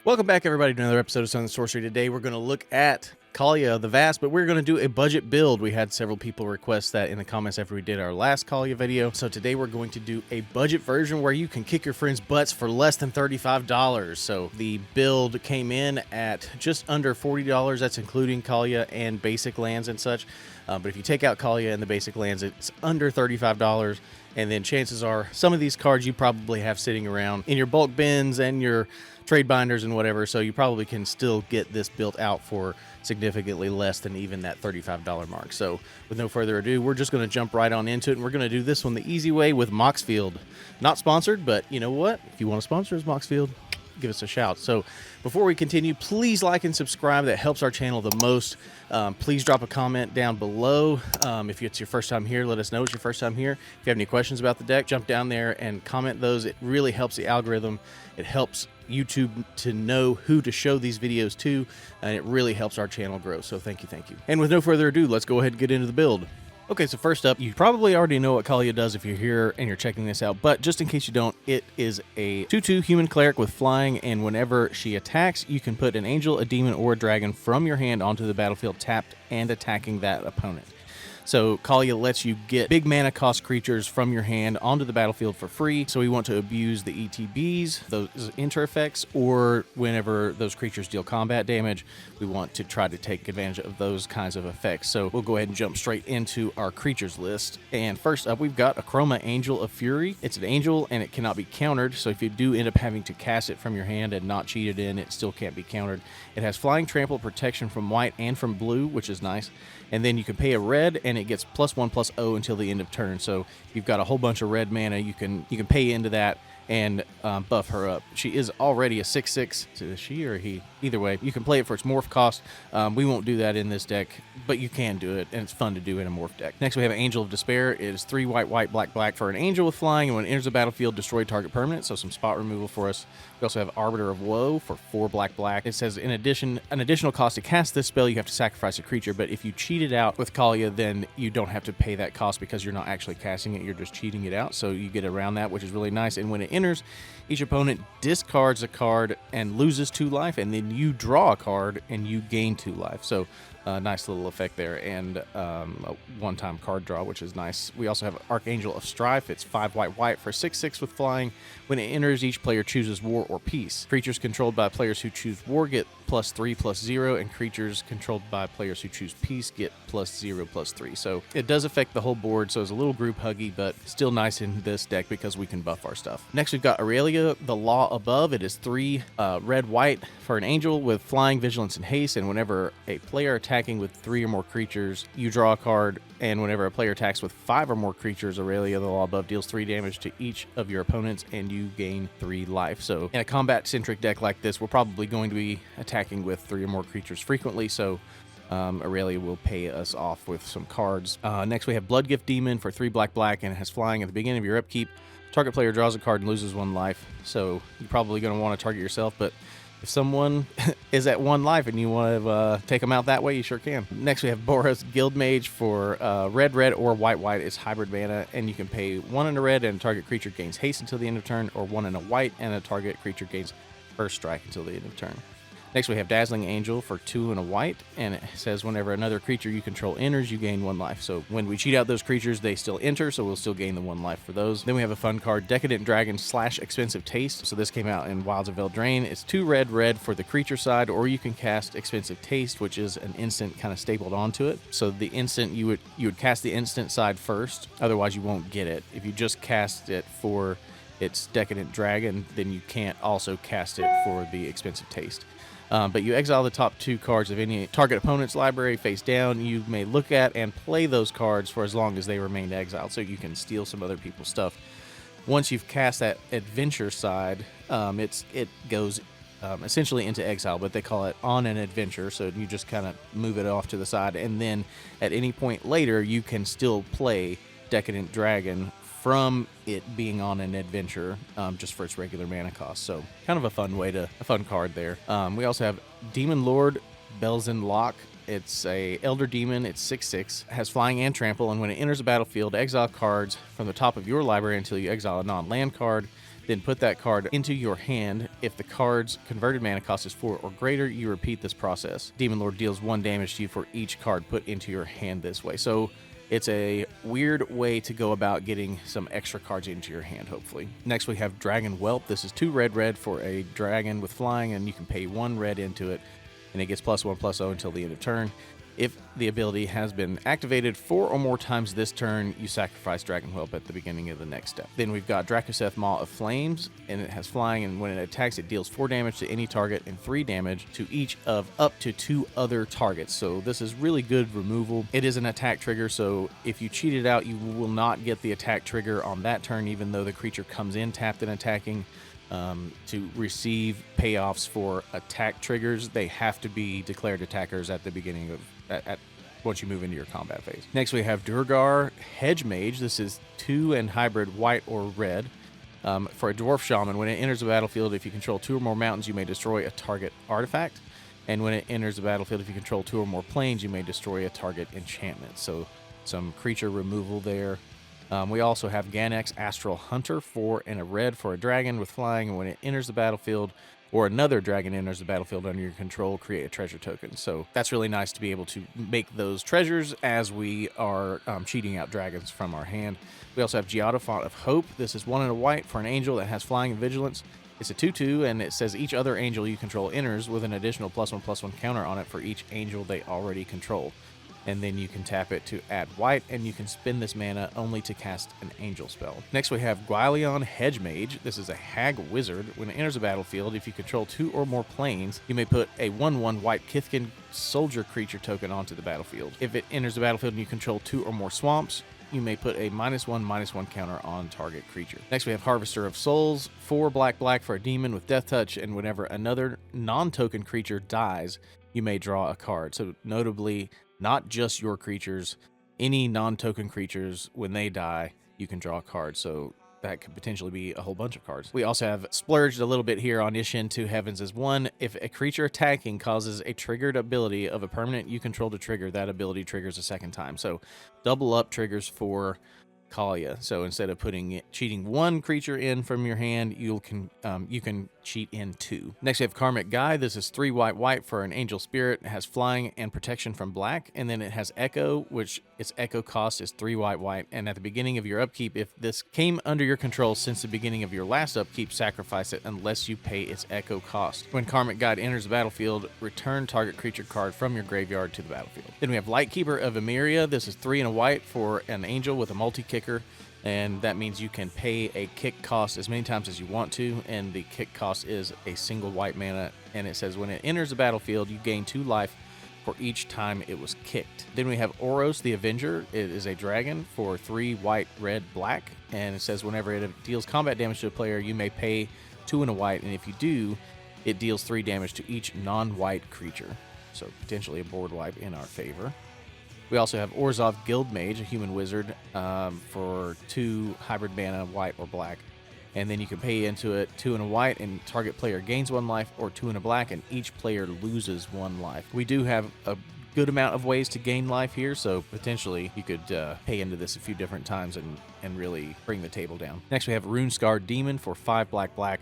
Welcome back, everybody, to another episode of Sun and Sorcery. Today, we're going to look at KAALIA of the Vast, but we're going to do a budget build. We had several people request that in the comments after we did our last KAALIA video. So today, we're going to do a budget version where you can kick your friends' butts for less than $35. So the build came in at just under $40. That's including KAALIA and basic lands and such. But if you take out KAALIA and the basic lands, it's under $35. And then chances are some of these cards you probably have sitting around in your bulk bins and your trade binders and whatever, so you probably can still get this built out for significantly less than even that $35 mark. So with no further ado, we're just going to jump right on into it, and we're going to do this one the easy way with Moxfield. Not sponsored, but you know what? If you want to sponsor us, Moxfield, give us a shout. So before we continue, please like and subscribe. That helps our channel the most. Please drop a comment down below. If it's your first time here, let us know it's your first time here. If you have any questions about the deck, jump down there and comment those. It really helps the algorithm. It helps YouTube to know who to show these videos to, and it really helps our channel grow. So thank you. And with no further ado, let's go ahead and get into the build. Okay, so first up, you probably already know what KAALIA does if you're here and you're checking this out, but just in case you don't, it is a 2/2 human cleric with flying, and whenever she attacks, you can put an angel, a demon, or a dragon from your hand onto the battlefield tapped and attacking that opponent. So KAALIA lets you get big mana cost creatures from your hand onto the battlefield for free. So we want to abuse the ETBs, those enter effects, or whenever those creatures deal combat damage, we want to try to take advantage of those kinds of effects. So we'll go ahead and jump straight into our creatures list. And first up, we've got Chroma Angel of Fury. It's an angel and it cannot be countered. So if you do end up having to cast it from your hand and not cheat it in, it still can't be countered. It has flying, trample, protection from white and from blue, which is nice. And then you can pay a red and it gets +1/+0 until the end of turn. So you've got a whole bunch of red mana. You can pay into that and buff her up. She is already a 6/6. Is it a she or a he? Either way, you can play it for its morph cost. We won't do that in this deck, but you can do it, and it's fun to do in a morph deck. Next, we have Angel of Despair. It is 3 white, white, black, black for an angel with flying, and when it enters the battlefield, destroy target permanent, so some spot removal for us. We also have Arbiter of Woe for 4 black, black. It says, in addition, an additional cost to cast this spell, you have to sacrifice a creature, but if you cheat it out with KAALIA, then you don't have to pay that cost because you're not actually casting it, you're just cheating it out, so you get around that, which is really nice. And when it enters, each opponent discards a card and loses 2 life, and then you draw a card and you gain 2 life. So nice little effect there, and a one-time card draw, which is nice. We also have Archangel of Strife. It's 5 white, white for 6/6 with flying. When it enters, each player chooses war or peace. Creatures controlled by players who choose war get +3/+0, and creatures controlled by players who choose peace get +0/+3. So it does affect the whole board, so it's a little group huggy, but still nice in this deck because we can buff our stuff. Next, we've got Aurelia, the Law Above. It is 3 red, white for an angel with flying, vigilance, and haste, and whenever a player attacking with 3 or more creatures, you draw a card, and whenever a player attacks with 5 or more creatures, Aurelia, the Law Above, deals 3 damage to each of your opponents, and you gain 3 life. So in a combat-centric deck like this, we're probably going to be attacking with 3 or more creatures frequently, so Aurelia will pay us off with some cards. Next, we have Bloodgift Demon for 3 black, black, and it has flying. At the beginning of your upkeep, target player draws a card and loses 1 life, so you're probably going to want to target yourself, but if someone is at 1 life and you want to take them out that way, you sure can. Next, we have Boros Guildmage for red, red, or white, white. It's hybrid mana, and you can pay 1 in a red and a target creature gains haste until the end of turn, or 1 in a white and a target creature gains first strike until the end of turn. Next, we have Dazzling Angel for 2 and a white, and it says whenever another creature you control enters, you gain 1 life. So when we cheat out those creatures, they still enter, so we'll still gain the 1 life for those. Then we have a fun card, Decadent Dragon / Expensive Taste. So this came out in Wilds of Eldraine. It's 2 red, red for the creature side, or you can cast Expensive Taste, which is an instant kind of stapled onto it. So the instant, you would cast the instant side first, otherwise you won't get it. If you just cast it for its Decadent Dragon, then you can't also cast it for the Expensive Taste. But you exile the top 2 cards of any target opponent's library face down. You may look at and play those cards for as long as they remain exiled, so you can steal some other people's stuff. Once you've cast that adventure side, it goes essentially into exile, but they call it on an adventure, so you just kind of move it off to the side, and then at any point later, you can still play Decadent Dragon from it being on an adventure, just for its regular mana cost. So kind of a fun card there. We also have Demon Lord Belzen Lock. It's a Elder Demon. It's 6/6, has flying and trample, and when it enters the battlefield, exile cards from the top of your library until you exile a non-land card. Then put that card into your hand. If the card's converted mana cost is 4 or greater, you repeat this process. Demon Lord deals 1 damage to you for each card put into your hand this way. So it's a weird way to go about getting some extra cards into your hand, hopefully. Next, we have Dragon Whelp. This is 2 red for a dragon with flying, and you can pay 1 red into it, and it gets +1/+0 until the end of turn. If the ability has been activated 4 or more times this turn, you sacrifice Dragon Whelp at the beginning of the next step. Then we've got Dracoseth Maw of Flames, and it has flying, and when it attacks, it deals 4 damage to any target and 3 damage to each of up to 2 other targets. So this is really good removal. It is an attack trigger, so if you cheat it out, you will not get the attack trigger on that turn, even though the creature comes in tapped and attacking. To receive payoffs for attack triggers, they have to be declared attackers at the beginning of once you move into your combat phase. Next, we have Durgar Hedge Mage. This is 2 and hybrid white or red. For a Dwarf Shaman, when it enters the battlefield, if you control 2 or more mountains, you may destroy a target artifact. And when it enters the battlefield, if you control 2 or more planes, you may destroy a target enchantment. So some creature removal there. We also have Ganex Astral Hunter, 4 and a red for a dragon with flying, and when it enters the battlefield or another dragon enters the battlefield under your control, create a treasure token. So that's really nice to be able to make those treasures as we are cheating out dragons from our hand. We also have Geodophant of Hope. This is 1 and a white for an angel that has flying and vigilance. It's a 2/2, and it says each other angel you control enters with an additional +1/+1 counter on it for each angel they already control. And then you can tap it to add white, and you can spend this mana only to cast an angel spell. Next, we have Gwalion Hedge Mage. This is a hag wizard. When it enters the battlefield, if you control 2 or more planes, you may put a 1/1 white Kithkin soldier creature token onto the battlefield. If it enters the battlefield and you control 2 or more swamps, you may put a -1/-1 counter on target creature. Next, we have Harvester of Souls, 4 black for a demon with death touch, and whenever another non-token creature dies, you may draw a card. So notably, not just your creatures, any non-token creatures, when they die, you can draw a card. So that could potentially be a whole bunch of cards. We also have splurged a little bit here on Ishin Two Heavens as 1. If a creature attacking causes a triggered ability of a permanent you control to trigger, that ability triggers a second time. So double up triggers for KAALIA. So instead of cheating 1 creature in from your hand, you can cheat in 2. Next, we have Karmic Guide. This is 3 white for an angel spirit. It has flying and protection from black, and then it has Echo, which its Echo cost is 3 white. And at the beginning of your upkeep, if this came under your control since the beginning of your last upkeep, sacrifice it unless you pay its Echo cost. When Karmic Guide enters the battlefield, return target creature card from your graveyard to the battlefield. Then we have Lightkeeper of Emeria. This is 3 and a white for an angel with a multi-kicker. And that means you can pay a kick cost as many times as you want to, and the kick cost is a single white mana, and it says when it enters the battlefield, you gain 2 life for each time it was kicked. Then we have Oros the Avenger. It is a dragon for 3 white, red, black, and it says whenever it deals combat damage to a player, you may pay 2 and a white, and if you do, it deals 3 damage to each non-white creature. So potentially a board wipe in our favor. We also have Orzhov Guildmage, a human wizard, for 2 hybrid mana, white or black. And then you can pay into it 2 and a white, and target player gains 1 life, or 2 and a black, and each player loses 1 life. We do have a good amount of ways to gain life here, so potentially you could pay into this a few different times and really bring the table down. Next, we have Runescarred Demon for 5 black.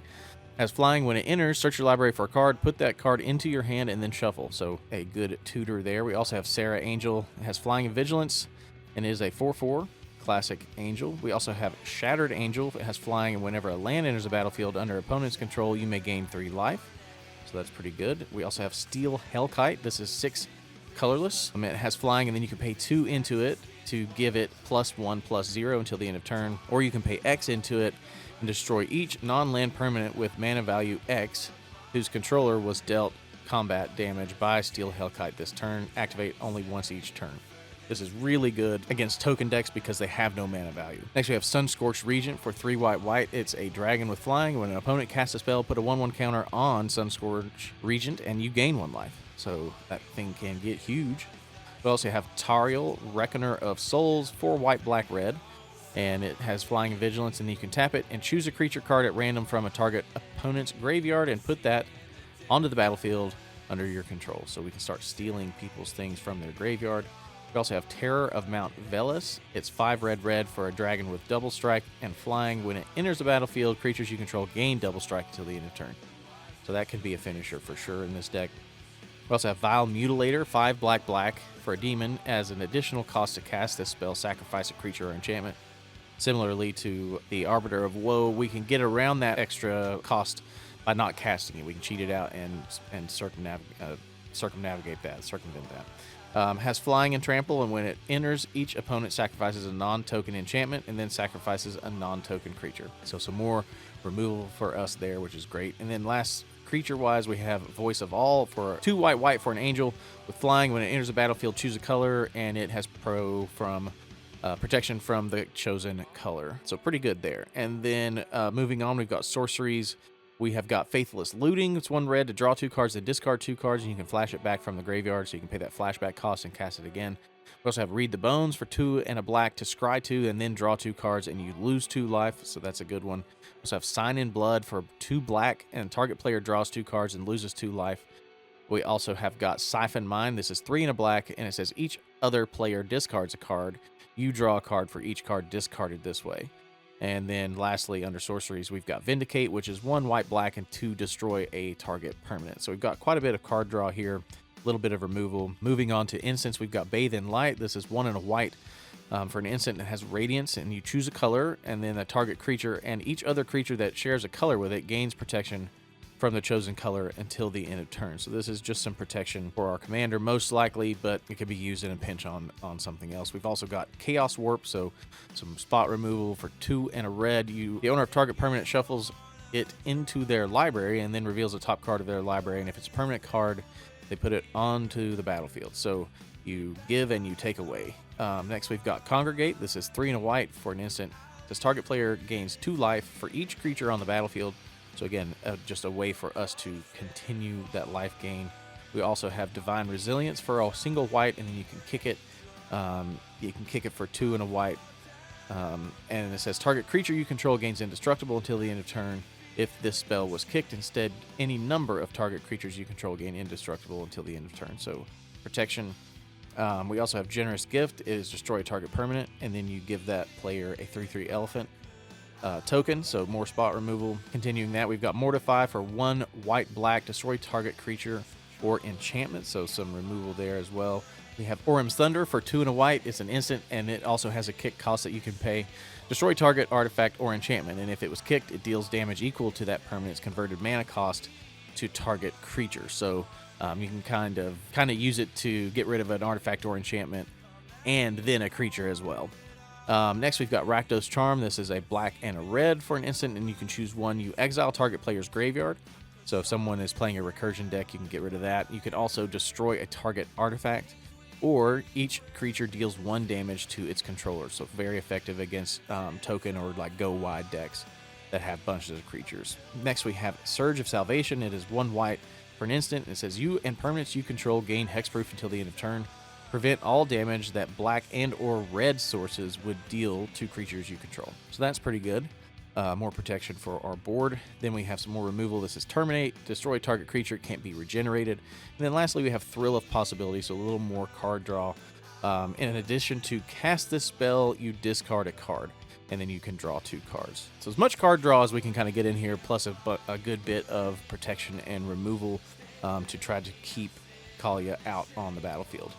As flying, when it enters, search your library for a card, put that card into your hand, and then shuffle. So a good tutor there. We also have Sarah Angel. It has flying and vigilance, and is a 4/4 classic angel. We also have Shattered Angel. It has flying, and whenever a land enters the battlefield under opponent's control, you may gain 3 life. So that's pretty good. We also have Steel Hellkite. This is 6 colorless. It has flying, and then you can pay 2 into it to give it +1/+0 until the end of turn, or you can pay X into it and destroy each non-land permanent with mana value X whose controller was dealt combat damage by Steel Hellkite this turn. Activate only once each turn. This is really good against token decks because they have no mana value. Next, we have Sunscorched Regent for 3 white. It's a dragon with flying. When an opponent casts a spell, put a 1/1 counter on Sunscorched Regent, and you gain 1 life. So that thing can get huge. We also have Tariel, Reckoner of Souls, 4 white, black, red. And it has flying and vigilance, and you can tap it and choose a creature card at random from a target opponent's graveyard and put that onto the battlefield under your control. So we can start stealing people's things from their graveyard. We also have Terror of Mount Velis. It's 5 red for a dragon with double strike and flying. When it enters the battlefield, creatures you control gain double strike until the end of turn. So that can be a finisher for sure in this deck. We also have Vile Mutilator, 5 black for a demon. As an additional cost to cast this spell, sacrifice a creature or enchantment. Similarly to the Arbiter of Woe, we can get around that extra cost by not casting it. We can cheat it out and circumvent that. Has flying and trample, and when it enters, each opponent sacrifices a non-token enchantment and then sacrifices a non-token creature. So some more removal for us there, which is great. And then last creature-wise, we have Voice of All for 2 white for an angel with flying. When it enters the battlefield, choose a color, and it has protection from the chosen color. So pretty good there. And then moving on, we've got sorceries. We have got Faithless Looting. It's 1 red to draw 2 cards, then discard 2 cards, and you can flash it back from the graveyard, so you can pay that flashback cost and cast it again. We also have Read the Bones for 2 and a black to scry 2 and then draw 2 cards, and you lose 2 life, so that's a good one. We also have Sign in Blood for 2 black, and target player draws 2 cards and loses 2 life. We also have got Siphon Mine. This is 3 and a black, and it says each other player discards a card. You draw a card for each card discarded this way. And then lastly, under sorceries, we've got Vindicate, which is 1 white, and 2 destroy a target permanent. So we've got quite a bit of card draw here, a little bit of removal. Moving on to instants, we've got Bathe in Light. This is 1 and a white for an instant that has radiance, and you choose a color, and then a target creature, and each other creature that shares a color with it gains protection from the chosen color until the end of turn. So this is just some protection for our commander, most likely, but it could be used in a pinch on something else. We've also got Chaos Warp, so some spot removal for 2 and a red. The owner of target permanent shuffles it into their library and then reveals the top card of their library, and if it's a permanent card, they put it onto the battlefield. So you give and you take away. Next, we've got Congregate. This is 3 and a white for an instant. This target player gains 2 life for each creature on the battlefield. So again, just a way for us to continue that life gain. We also have Divine Resilience for a single white, and then you can kick it. You can kick it for 2 and a white. And it says target creature you control gains indestructible until the end of turn. If this spell was kicked, instead, any number of target creatures you control gain indestructible until the end of turn. So protection. We also have Generous Gift. It is destroy a target permanent, and then you give that player a 3/3 elephant. Token, so more spot removal. Continuing that, we've got Mortify for 1 white, destroy target creature or enchantment, so some removal there as well. We have Orem's Thunder for 2 and a white. It's an instant, and it also has a kick cost that you can pay. Destroy target artifact or enchantment, and if it was kicked, it deals damage equal to that permanent's converted mana cost to target creature. So you can kind of use it to get rid of an artifact or enchantment, and then a creature as well. Next, we've got Rakdos Charm. This is a black and a red for an instant, and you can choose 1. You exile target player's graveyard. So if someone is playing a recursion deck, you can get rid of that. You can also destroy a target artifact, or each creature deals 1 damage to its controller. So very effective against token or like go wide decks that have bunches of creatures. Next, we have Surge of Salvation. It is 1 white for an instant. It says you and permanents you control gain hexproof until the end of turn. Prevent all damage that black and or red sources would deal to creatures you control. So that's pretty good. More protection for our board. Then we have some more removal. This is Terminate. Destroy target creature. Can't be regenerated. And then lastly, we have Thrill of Possibility. So a little more card draw. In addition to cast this spell, you discard a card, and then you can draw 2 cards. So as much card draw as we can kind of get in here, plus a good bit of protection and removal to try to keep KAALIA out on the battlefield.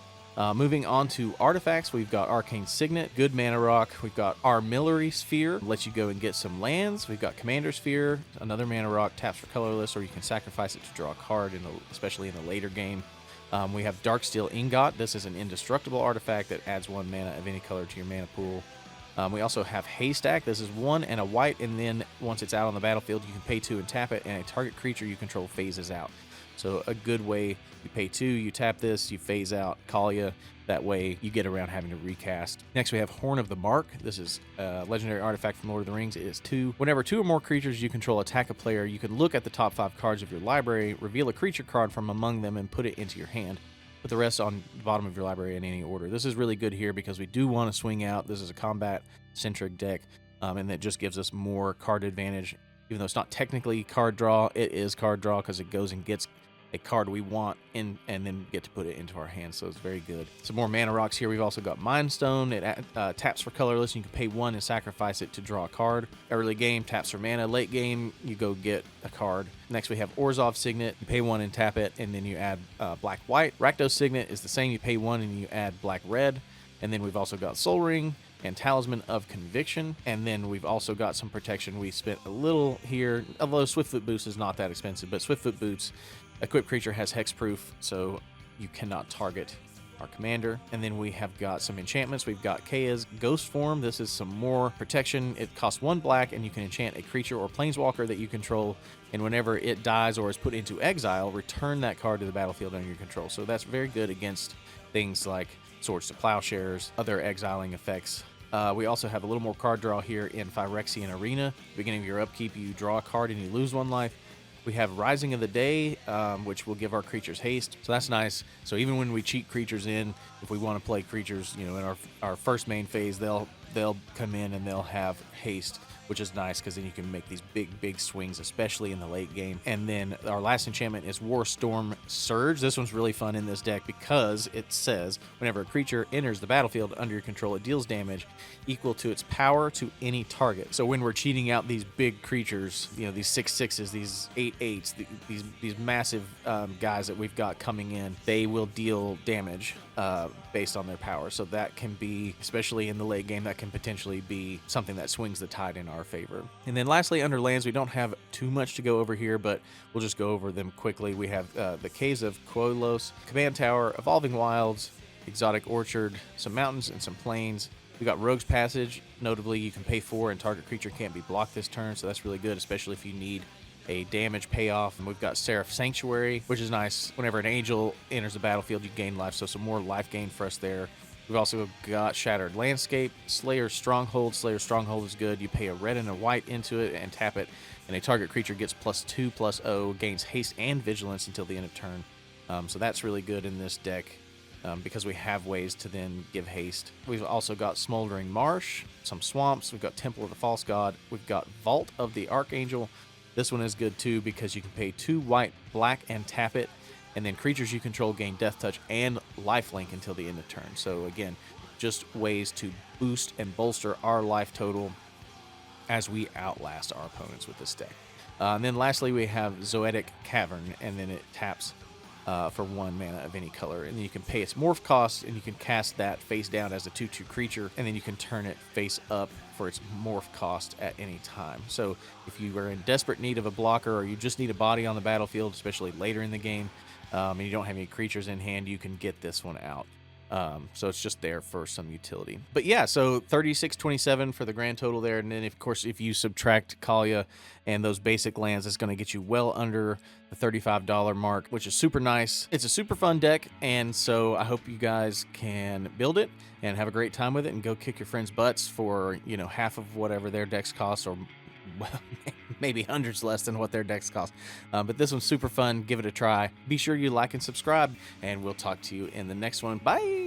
Moving on to artifacts, we've got Arcane Signet, good mana rock. We've got Armillary Sphere, lets you go and get some lands. We've got Commander Sphere, another mana rock, taps for colorless, or you can sacrifice it to draw a card, especially in the later game. We have Darksteel Ingot. This is an indestructible artifact that adds 1 mana of any color to your mana pool. We also have Haystack. This is 1 and a white, and then once it's out on the battlefield, you can pay 2 and tap it, and a target creature you control phases out. So a good way, you pay 2, you tap this, you phase out KAALIA. That way you get around having to recast. Next, we have Horn of the Mark. This is a legendary artifact from Lord of the Rings. It is 2. Whenever 2 or more creatures you control attack a player, you can look at the top 5 cards of your library, reveal a creature card from among them, and put it into your hand. Put the rest on the bottom of your library in any order. This is really good here because we do want to swing out. This is a combat-centric deck, and that just gives us more card advantage. Even though it's not technically card draw, it is card draw because it goes and gets a card we want in, and then get to put it into our hand. So it's very good. Some more mana rocks here. We've also got Mind Stone. It taps for colorless. You can pay 1 and sacrifice it to draw a card. Early game, taps for mana. Late game, you go get a card. Next, we have Orzhov Signet. You pay 1 and tap it, and then you add black-white. Rakdos Signet is the same. You pay 1 and you add black-red. And then we've also got Soul Ring and Talisman of Conviction. And then we've also got some protection. We spent a little here, although Swiftfoot Boots is not that expensive, but Swiftfoot Boots, equipped creature has hexproof, so you cannot target our commander. And then we have got some enchantments. We've got Kaya's Ghost Form. This is some more protection. It costs 1 black, and you can enchant a creature or planeswalker that you control, and whenever it dies or is put into exile, return that card to the battlefield under your control. So that's very good against things like Swords to Plowshares, other exiling effects. We also have a little more card draw here in Phyrexian Arena. Beginning of your upkeep, you draw a card and you lose 1 life. We have Rising of the Day, which will give our creatures haste. So that's nice. So even when we cheat creatures in, if we want to play creatures, you know, in our first main phase, they'll come in and they'll have haste, which is nice because then you can make these big swings, especially in the late game. And then our last enchantment is Warstorm Surge. This one's really fun in this deck because it says whenever a creature enters the battlefield under your control, it deals damage equal to its power to any target. So when we're cheating out these big creatures, you know, these 6/6s, these 8/8s, these massive guys that we've got coming in, they will deal damage based on their power. So that can be, especially in the late game, that can potentially be something that swings the tide in our favor. And then lastly, under lands, we don't have too much to go over here, but we'll just go over them quickly. We have the Caves of Koilos, Command Tower, Evolving Wilds, Exotic Orchard, some mountains and some plains. We got Rogue's Passage. Notably, you can pay 4 and target creature can't be blocked this turn, so that's really good, especially if you need a damage payoff. And we've got Seraph Sanctuary, which is nice. Whenever an angel enters the battlefield, you gain life, so some more life gain for us there. We've also got Shattered Landscape, Slayer's Stronghold. Slayer's Stronghold is good. You pay a red and a white into it and tap it, and a target creature gets +2/+0, gains haste and vigilance until the end of turn. So that's really good in this deck. Because we have ways to then give haste. We've also got Smoldering Marsh, some swamps. We've got Temple of the False God. We've got Vault of the Archangel. This one is good too because you can pay 2 white, black, and tap it. And then creatures you control gain Death Touch and Lifelink until the end of turn. So again, just ways to boost and bolster our life total as we outlast our opponents with this deck. And then lastly, we have Zoetic Cavern, and then it taps for 1 mana of any color, and then you can pay its morph cost, and you can cast that face down as a 2/2 creature, and then you can turn it face up for its morph cost at any time. So if you are in desperate need of a blocker, or you just need a body on the battlefield, especially later in the game, and you don't have any creatures in hand, you can get this one out. So it's just there for some utility. But yeah, so 36.27 for the grand total there. And then, of course, if you subtract Kaalia and those basic lands, it's going to get you well under the $35 mark, which is super nice. It's a super fun deck, and so I hope you guys can build it and have a great time with it and go kick your friends' butts for, you know, half of whatever their decks cost, or well, maybe hundreds less than what their decks cost. But this one's super fun. Give it a try. Be sure you like and subscribe, and we'll talk to you in the next one. Bye!